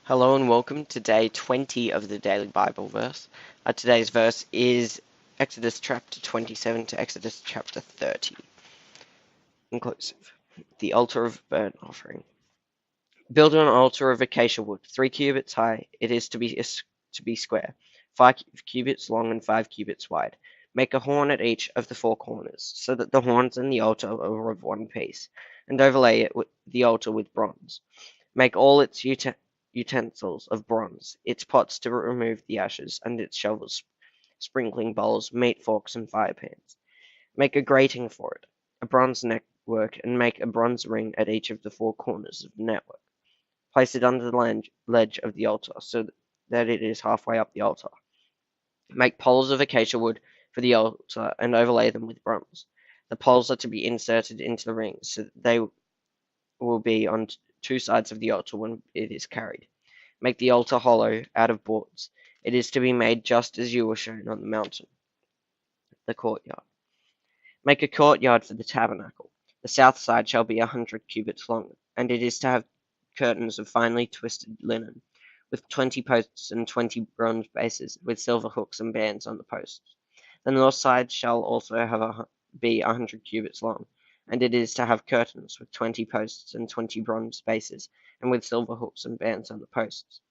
Hello and welcome to day 20 of the Daily Bible Verse. Today's verse is Exodus chapter 27 to Exodus chapter 30, inclusive. The altar of burnt offering. Build an altar of acacia wood, 3 cubits high. It is to be square, 5 cubits long and 5 cubits wide. Make a horn at each of the 4 corners, so that the horns and the altar are of one piece, and overlay the altar with bronze. Make all its utensils of bronze, its pots to remove the ashes, and its shovels, sprinkling bowls, meat forks, and fire pans. Make a grating for it, a bronze network, and make a bronze ring at each of the 4 corners of the network. Place it under the ledge of the altar, so that it is halfway up the altar. Make poles of acacia wood for the altar, and overlay them with bronze. The poles are to be inserted into the rings, so that they will be on 2 sides of the altar when it is carried. Make the altar hollow out of boards. It is to be made just as you were shown on the mountain. The courtyard. Make a courtyard for the tabernacle. The south side shall be 100 cubits long, and it is to have curtains of finely twisted linen, with 20 posts and 20 bronze bases, with silver hooks and bands on the posts. The north side shall also be 100 cubits long, and it is to have curtains with 20 posts and 20 bronze bases, and with silver hooks and bands on the posts.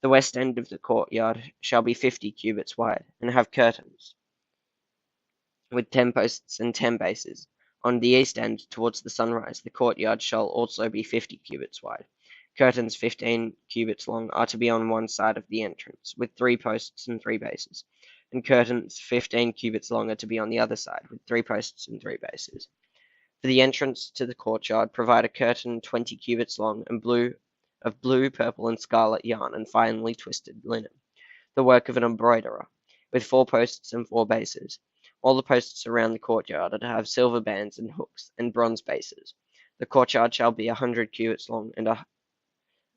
The west end of the courtyard shall be 50 cubits wide, and have curtains, with 10 posts and 10 bases. On the east end, towards the sunrise, the courtyard shall also be 50 cubits wide. Curtains 15 cubits long are to be on one side of the entrance, with 3 posts and 3 bases, and curtains 15 cubits long are to be on the other side, with 3 posts and 3 bases. For the entrance to the courtyard, provide a curtain 20 cubits long and of blue, purple, and scarlet yarn and finely twisted linen, the work of an embroiderer, with 4 posts and 4 bases. All the posts around the courtyard are to have silver bands and hooks and bronze bases. The courtyard shall be 100 cubits long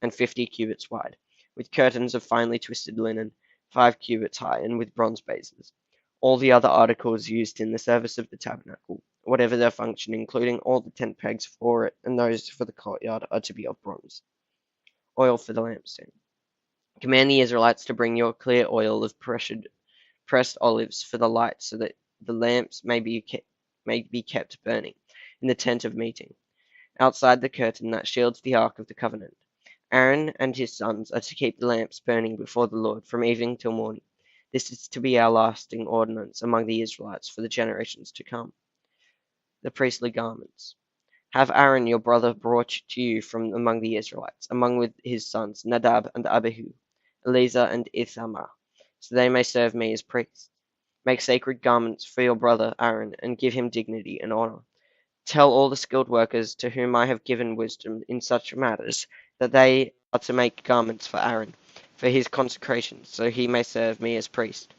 and 50 cubits wide, with curtains of finely twisted linen, 5 cubits high, and with bronze bases. All the other articles used in the service of the tabernacle, whatever their function, including all the tent pegs for it and those for the courtyard, are to be of bronze. Oil for the lampstand. Command the Israelites to bring your clear oil of pressed olives for the light, so that the lamps may be kept burning in the tent of meeting, outside the curtain that shields the ark of the covenant. Aaron and his sons are to keep the lamps burning before the Lord from evening till morning. This is to be our lasting ordinance among the Israelites for the generations to come. The priestly garments. Have Aaron your brother brought to you from among the Israelites, among with his sons Nadab and Abihu, Eleazar and Ithamar, so they may serve me as priests. Make sacred garments for your brother Aaron, and give him dignity and honor. Tell all the skilled workers to whom I have given wisdom in such matters that they are to make garments for Aaron, for his consecration, so he may serve me as priest.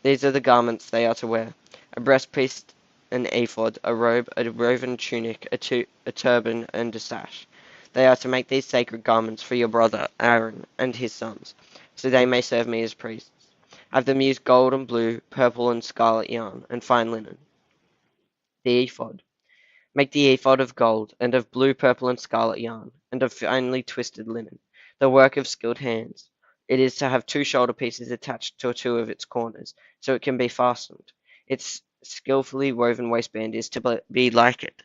These are the garments they are to wear: a breastpiece, an ephod, a robe, a woven tunic, a turban, and a sash. They are to make these sacred garments for your brother Aaron and his sons, so they may serve me as priests. Have them use gold and blue, purple and scarlet yarn, and fine linen. The ephod. Make the ephod of gold, and of blue, purple, and scarlet yarn, and of finely twisted linen, the work of skilled hands. It is to have 2 shoulder pieces attached to 2 of its corners, so it can be fastened. Its skillfully woven waistband is to be like it,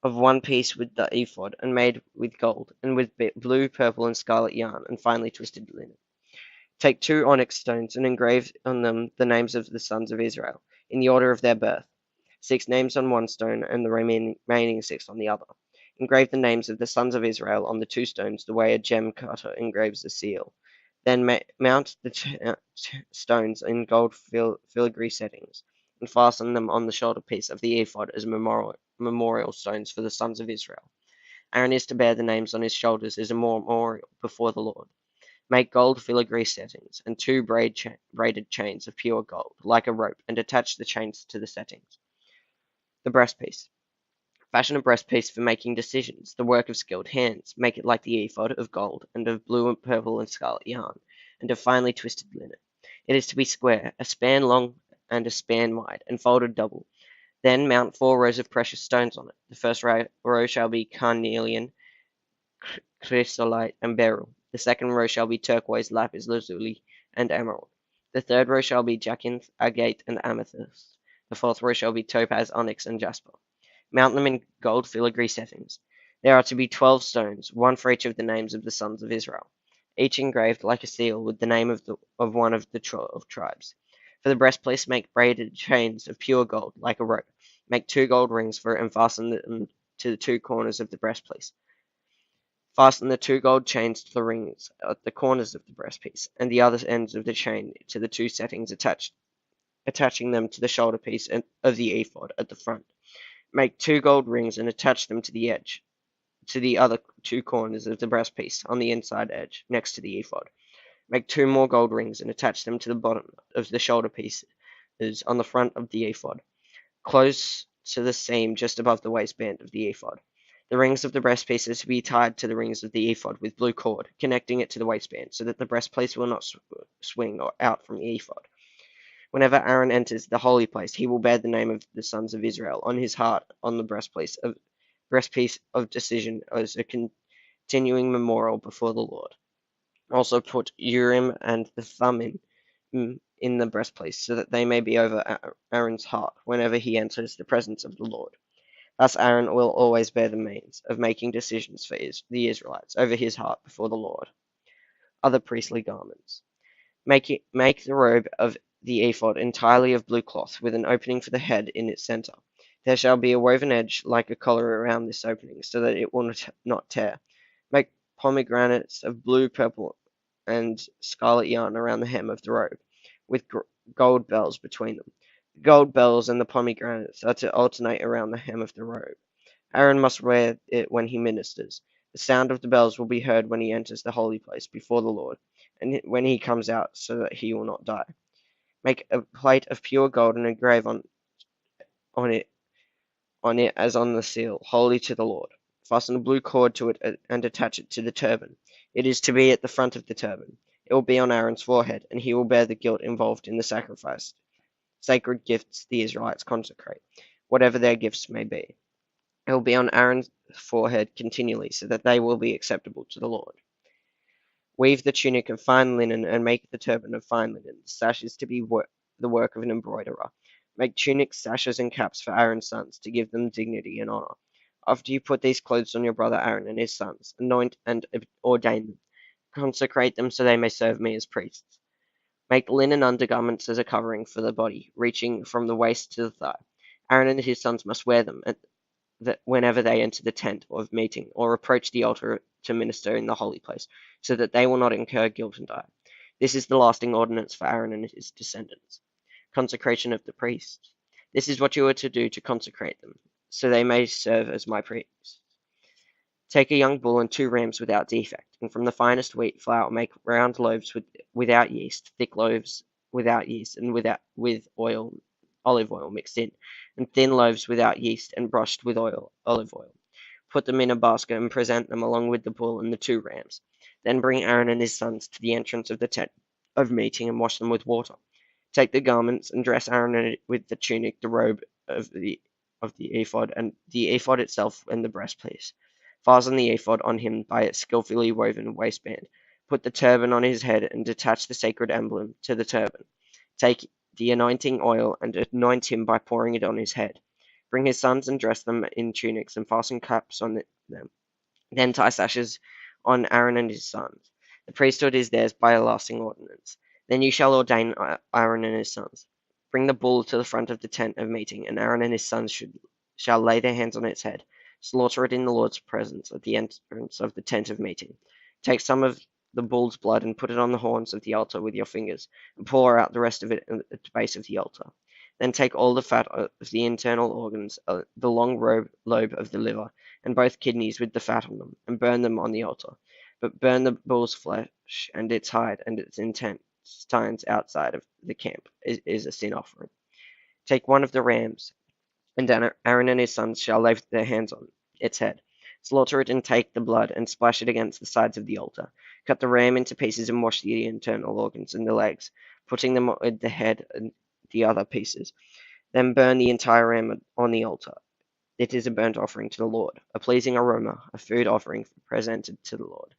of one piece with the ephod, and made with gold, and with blue, purple, and scarlet yarn, and finely twisted linen. Take 2 onyx stones, and engrave on them the names of the sons of Israel, in the order of their birth. 6 names on one stone, and the remaining 6 on the other. Engrave the names of the sons of Israel on the 2 stones, the way a gem cutter engraves a seal. Then mount the stones in gold filigree settings, and fasten them on the shoulder piece of the ephod as memorial stones for the sons of Israel. Aaron is to bear the names on his shoulders as a memorial before the Lord. Make gold filigree settings, and 2 braided chains of pure gold, like a rope, and attach the chains to the settings. The breastpiece. Fashion a breastpiece for making decisions, the work of skilled hands. Make it like the ephod, of gold, and of blue and purple and scarlet yarn, and of finely twisted linen. It is to be square, a span long and a span wide, and folded double. Then mount 4 rows of precious stones on it. The first row shall be carnelian, chrysolite, and beryl. The second row shall be turquoise, lapis lazuli, and emerald. The third row shall be jacinth, agate, and amethyst. The fourth row shall be topaz, onyx, and jasper. Mount them in gold filigree settings. There are to be 12 stones, one for each of the names of the sons of Israel, each engraved like a seal with the name of one of the 12 tribes. For the breastplate make braided chains of pure gold, like a rope. Make 2 gold rings for it and fasten them to the 2 corners of the breastplate. Fasten the 2 gold chains to the rings at the corners of the breastpiece, and the other ends of the chain to the 2 settings attaching them to the shoulder piece of the ephod at the front. Make 2 gold rings and attach them to the other 2 corners of the breastpiece on the inside edge, next to the ephod. Make 2 more gold rings and attach them to the bottom of the shoulder pieces on the front of the ephod, close to the seam just above the waistband of the ephod. The rings of the breastpiece are to be tied to the rings of the ephod with blue cord, connecting it to the waistband, so that the breastplate will not swing out from the ephod. Whenever Aaron enters the holy place, he will bear the name of the sons of Israel on his heart on the breastpiece of decision as a continuing memorial before the Lord. Also put Urim and the Thummim in the breastplate, so that they may be over Aaron's heart whenever he enters the presence of the Lord. Thus Aaron will always bear the means of making decisions for the Israelites over his heart before the Lord. Other priestly garments. Make the robe of the ephod entirely of blue cloth, with an opening for the head in its center. There shall be a woven edge like a collar around this opening, so that it will not tear. Make pomegranates of blue, purple, and scarlet yarn around the hem of the robe, with gold bells between them. The gold bells and the pomegranates are to alternate around the hem of the robe. Aaron must wear it when he ministers. The sound of the bells will be heard when he enters the holy place before the Lord, and when he comes out, so that he will not die. Make a plate of pure gold and engrave on it as on the seal, holy to the Lord. Fasten a blue cord to it and attach it to the turban. It is to be at the front of the turban. It will be on Aaron's forehead, and he will bear the guilt involved in the sacrifice. Sacred gifts the Israelites consecrate, whatever their gifts may be. It will be on Aaron's forehead continually, so that they will be acceptable to the Lord. Weave the tunic of fine linen and make the turban of fine linen. The sash is to be the work of an embroiderer. Make tunics, sashes, and caps for Aaron's sons, to give them dignity and honor. After you put these clothes on your brother Aaron and his sons, anoint and ordain them. Consecrate them so they may serve me as priests. Make linen undergarments as a covering for the body, reaching from the waist to the thigh. Aaron and his sons must wear them whenever they enter the tent of meeting or approach the altar to minister in the holy place, so that they will not incur guilt and die. This is the lasting ordinance for Aaron and his descendants. Consecration of the priests. This is what you are to do to consecrate them, so they may serve as my priests. Take a young bull and 2 rams without defect, and from the finest wheat flour make round loaves without yeast, thick loaves without yeast, and with olive oil mixed in, and thin loaves without yeast and brushed with olive oil. Put them in a basket and present them along with the bull and the 2 rams. Then bring Aaron and his sons to the entrance of the tent of meeting and wash them with water. Take the garments and dress Aaron with the tunic, the robe of the ephod, and the ephod itself and the breastpiece. Fasten the ephod on him by its skillfully woven waistband. Put the turban on his head and attach the sacred emblem to the turban. Take the anointing oil and anoint him by pouring it on his head. Bring his sons and dress them in tunics and fasten caps on them. Then tie sashes on Aaron and his sons. The priesthood is theirs by a lasting ordinance. Then you shall ordain Aaron and his sons. Bring the bull to the front of the tent of meeting, and Aaron and his sons shall lay their hands on its head. Slaughter it in the Lord's presence at the entrance of the tent of meeting. Take some of the bull's blood and put it on the horns of the altar with your fingers, and pour out the rest of it at the base of the altar. Then take all the fat of the internal organs, the long lobe of the liver, and both kidneys with the fat on them, and burn them on the altar. But burn the bull's flesh and its hide and its intestines outside of the camp is a sin offering. Take one of the rams, and Aaron and his sons shall lay their hands on its head. Slaughter it and take the blood and splash it against the sides of the altar. Cut the ram into pieces and wash the internal organs and the legs, putting them with the head and the other pieces. Then burn the entire ram on the altar. It is a burnt offering to the Lord, a pleasing aroma, a food offering presented to the Lord.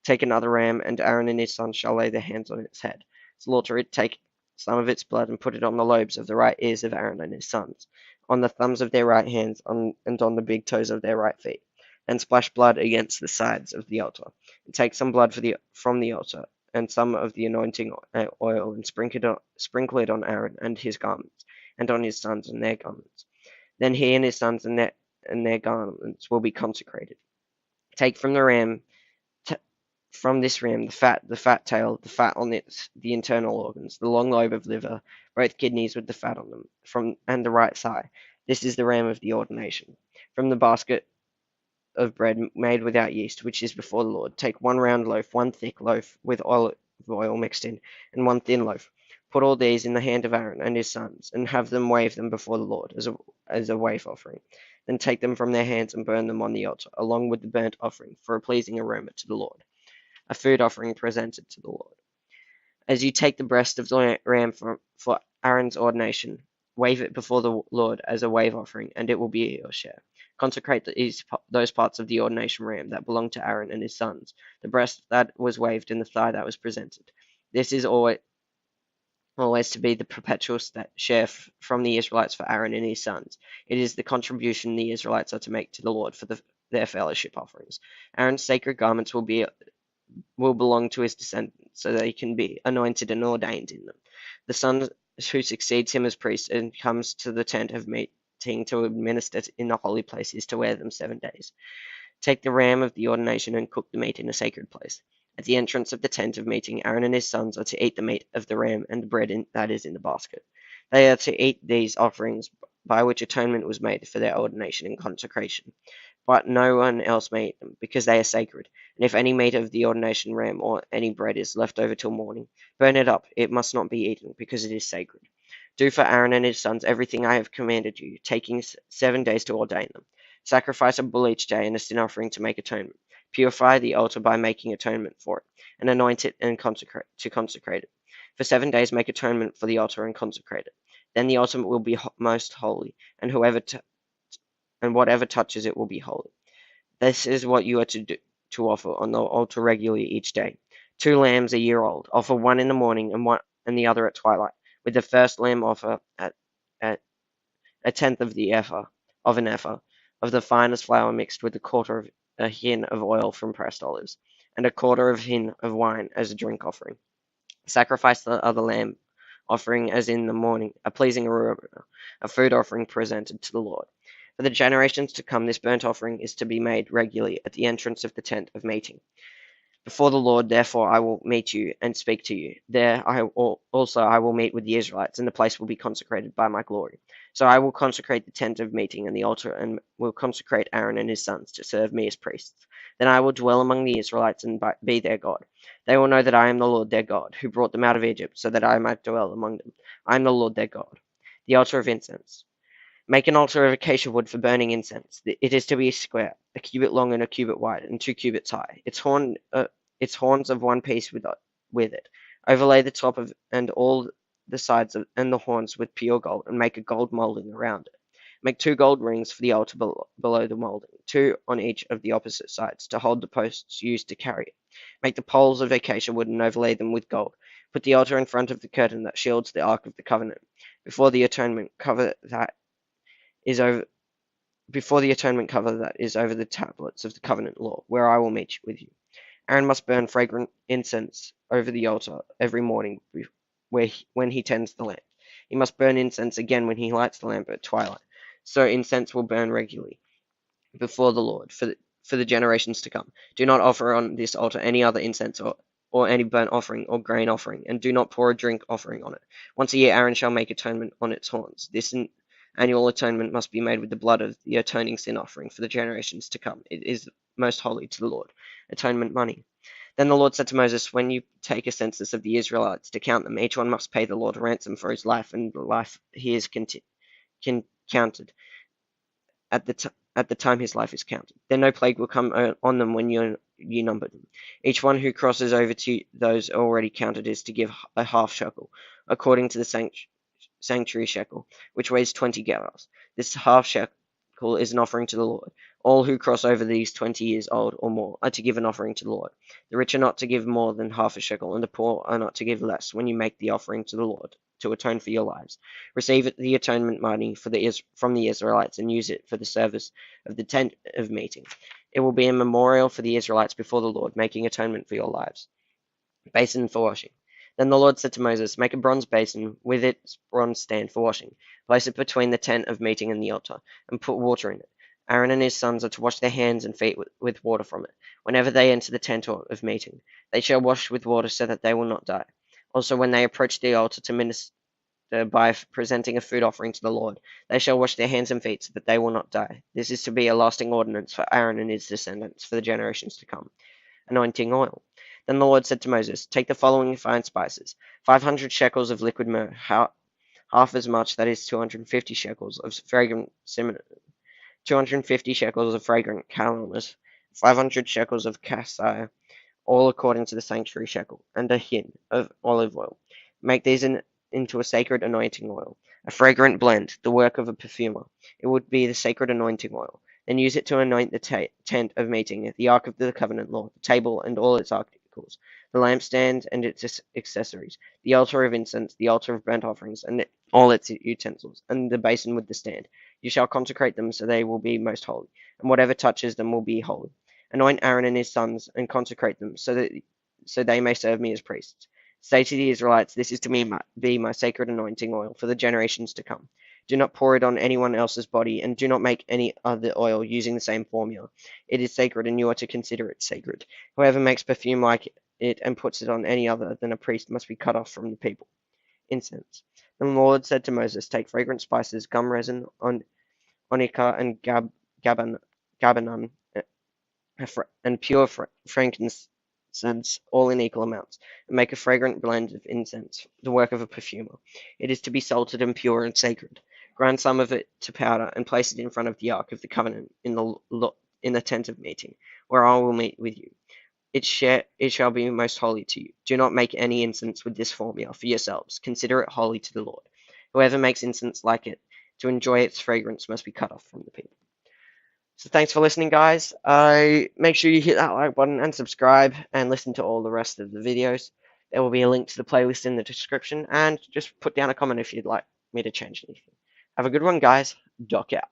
Take another ram, and Aaron and his sons shall lay their hands on its head. Slaughter it, take some of its blood, and put it on the lobes of the right ears of Aaron and his sons, on the thumbs of their right hands, and on the big toes of their right feet. Then splash blood against the sides of the altar, and take some blood from the altar, and some of the anointing oil, and sprinkle it on Aaron and his garments, and on his sons and their garments. Then he and his sons and their garments will be consecrated. Take from the ram, from this ram, the fat tail, the fat on the internal organs, the long lobe of liver, both kidneys with the fat on them, and the right thigh. This is the ram of the ordination. From the basket of bread made without yeast, which is before the Lord, take one round loaf, one thick loaf with olive oil mixed in, and one thin loaf. Put all these in the hand of Aaron and his sons, and have them wave them before the Lord as a wave offering. Then take them from their hands and burn them on the altar, along with the burnt offering, for a pleasing aroma to the Lord, a food offering presented to the Lord. As you take the breast of the ram for Aaron's ordination, wave it before the Lord as a wave offering, and it will be your share. Consecrate those parts of the ordination ram that belong to Aaron and his sons, the breast that was waved and the thigh that was presented. This is always to be the perpetual share from the Israelites for Aaron and his sons. It is the contribution the Israelites are to make to the Lord for their fellowship offerings. Aaron's sacred garments will belong to his descendants, so they can be anointed and ordained in them. The son who succeeds him as priest and comes to the tent of meeting to administer in the holy place is to wear them 7 days. Take the ram of the ordination and cook the meat in a sacred place. At the entrance of the tent of meeting, Aaron and his sons are to eat the meat of the ram and the bread that is in the basket. They are to eat these offerings by which atonement was made for their ordination and consecration. But no one else may eat them, because they are sacred. And if any meat of the ordination ram or any bread is left over till morning, burn it up. It must not be eaten, because it is sacred. Do for Aaron and his sons everything I have commanded you, taking 7 days to ordain them. Sacrifice a bull each day and a sin offering to make atonement. Purify the altar by making atonement for it, and anoint it and consecrate it. For 7 days make atonement for the altar and consecrate it. Then the altar will be most holy, and whatever touches it will be holy. This is what you are to offer on the altar regularly each day. 2 lambs a year old. Offer one in the morning and the other at twilight. With the first lamb offer at a tenth of an ephah of the finest flour mixed with a quarter of a hin of oil from pressed olives, and a quarter of hin of wine as a drink offering. Sacrifice the other lamb offering as in the morning, a pleasing aroma, a food offering presented to the Lord. For the generations to come, this burnt offering is to be made regularly at the entrance of the tent of meeting. Before the Lord, therefore, I will meet you and speak to you. There I will meet with the Israelites, and the place will be consecrated by my glory. So I will consecrate the tent of meeting and the altar, and will consecrate Aaron and his sons to serve me as priests. Then I will dwell among the Israelites and be their God. They will know that I am the Lord their God, who brought them out of Egypt, so that I might dwell among them. I am the Lord their God. The altar of incense. Make an altar of acacia wood for burning incense. It is to be square, a cubit long and a cubit wide, and 2 cubits high. Its horns of one piece with it. Overlay the top of and all the sides and the horns with pure gold, and make a gold molding around it. Make 2 gold rings for the altar below the molding, 2 on each of the opposite sides, to hold the posts used to carry it. Make the poles of acacia wood and overlay them with gold. Put the altar in front of the curtain that shields the Ark of the Covenant. Before the atonement cover that is over the tablets of the covenant law, where I will meet with you. Aaron must burn fragrant incense over the altar every morning when he tends the lamp. He must burn incense again when he lights the lamp at twilight. So incense will burn regularly before the Lord for the generations to come. Do not offer on this altar any other incense or any burnt offering or grain offering, and do not pour a drink offering on it. Once a year Aaron shall make atonement on its horns. This annual atonement must be made with the blood of the atoning sin offering for the generations to come. It is most holy to the Lord. Atonement money. Then the Lord said to Moses, when you take a census of the Israelites to count them, each one must pay the Lord a ransom for his life and the life he is counted at the time his life is counted. Then no plague will come on them when you number them. Each one who crosses over to those already counted is to give a half shekel, according to the sanctuary shekel, which weighs 20 gerahs. This half article is an offering to the Lord. All who cross over these 20 years old or more are to give an offering to the Lord. The rich are not to give more than half a shekel, and the poor are not to give less when you make the offering to the Lord to atone for your lives. Receive the atonement money from the Israelites and use it for the service of the tent of meeting. It will be a memorial for the Israelites before the Lord, making atonement for your lives. Basin for washing. Then the Lord said to Moses, make a bronze basin with its bronze stand for washing. Place it between the tent of meeting and the altar, and put water in it. Aaron and his sons are to wash their hands and feet with water from it, whenever they enter the tent of meeting. They shall wash with water so that they will not die. Also, when they approach the altar to minister by presenting a food offering to the Lord, they shall wash their hands and feet so that they will not die. This is to be a lasting ordinance for Aaron and his descendants for the generations to come. Anointing oil. Then the Lord said to Moses, take the following fine spices, 500 shekels of liquid myrrh, half as much, that is 250 shekels, of fragrant cinnamon, 250 shekels of fragrant calamus, 500 shekels of cassia, all according to the sanctuary shekel, and a hin of olive oil. Make these into a sacred anointing oil, a fragrant blend, the work of a perfumer. It would be the sacred anointing oil. Then use it to anoint the tent of meeting, the ark of the covenant law, the table and all its articles, the lampstand and its accessories, the altar of incense, the altar of burnt offerings, and all its utensils, and the basin with the stand. You shall consecrate them so they will be most holy, and whatever touches them will be holy. Anoint Aaron and his sons, and consecrate them, so they may serve me as priests. Say to the Israelites, this is to be my sacred anointing oil for the generations to come. Do not pour it on anyone else's body, and do not make any other oil using the same formula. It is sacred, and you are to consider it sacred. Whoever makes perfume like it and puts it on any other than a priest must be cut off from the people. Incense. Then the Lord said to Moses, take fragrant spices, gum resin, onycha, and gabanon, and pure frankincense, all in equal amounts, and make a fragrant blend of incense, the work of a perfumer. It is to be salted and pure and sacred. Grind some of it to powder, and place it in front of the ark of the covenant in the tent of meeting, where I will meet with you. It shall be most holy to you. Do not make any incense with this formula for yourselves. Consider it holy to the Lord. Whoever makes incense like it to enjoy its fragrance must be cut off from the people. So thanks for listening, guys. Make sure you hit that like button and subscribe and listen to all the rest of the videos. There will be a link to the playlist in the description, and just put down a comment if you'd like me to change anything. Have a good one, guys. Doc out.